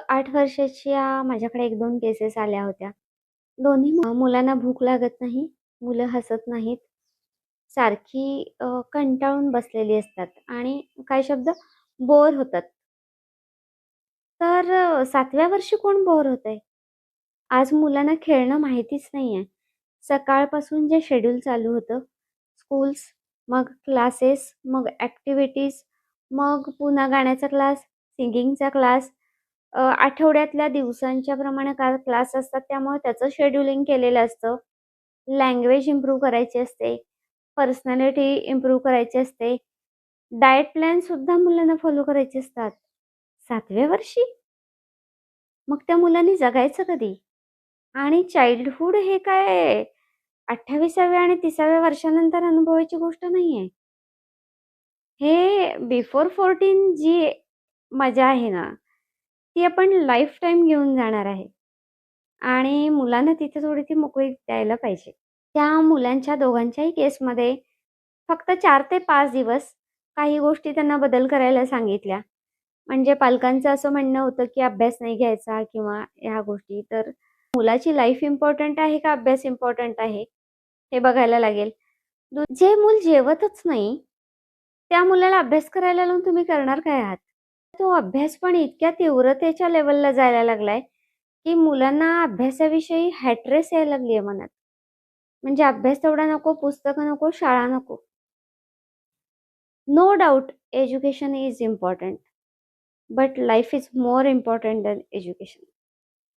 8 वर्षाच्या माझ्याकडे 1-2 केसेस आल्या होत्या. दोन्ही मुलांना भूक लागत नाही, मुलं हसत नाहीत. सारखी कंटाळून बसलेली असतात आणि काही शब्द बोर होतात. तर 7व्या वर्षी कोण बोर होतंय? आज मुलांना खेळणं माहितीच नाहीये. सकाळपासून जे शेड्यूल चालू होतं, स्कूल्स, मग क्लासेस, मग ॲक्टिव्हिटीज, मग पुन्हा गाण्याचा क्लास, सिंगिंगचा क्लास, आठवड्यातल्या दिवसांच्या प्रमाणे क्लास असतात त्यामुळे त्याचं शेड्यूलिंग केलेलं असतं. लँग्वेज इम्प्रूव्ह करायची असते, पर्सनॅलिटी इम्प्रूव्ह करायची असते, डाएट प्लॅनसुद्धा मुलांना फॉलो करायचे असतात. 7व्या वर्षी? मग त्या मुलांनी जगायचं कधी? आणि चाइल्डहूड हे काय 28व्या आणि 30व्या वर्षानंतर अनुभवायची गोष्ट नाहीये. हे बिफोर 14 जी मजा आहे ना, ती आपण लाईफटाईम घेऊन जाणार आहे आणि मुलांना तिथे थोडी ती मोकळीक द्यायला पाहिजे. त्या मुलांच्या दोघांच्याही केसमध्ये फक्त 4 ते 5 दिवस काही गोष्टी त्यांना बदल करायला सांगितल्या. म्हणजे पालकांचं असं म्हणणं होतं, की अभ्यास नाही घ्यायचा किंवा ह्या गोष्टी. तर मुलाची लाईफ इम्पॉर्टंट आहे का अभ्यास इम्पॉर्टंट आहे, हे बघायला लागेल. जे मूल जेवतच नाही, त्या मुलाला अभ्यास करायला लावून तुम्ही करणार काय आहात? तो अभ्यास पण इतक्या तीव्रतेच्या लेव्हलला जायला लागलाय, की मुलांना अभ्यासाविषयी हॅट्रेस यायला लागली आहे मनात. म्हणजे अभ्यास तेवढा नको, पुस्तकं नको, शाळा नको. No doubt education is important, but life is more important than education.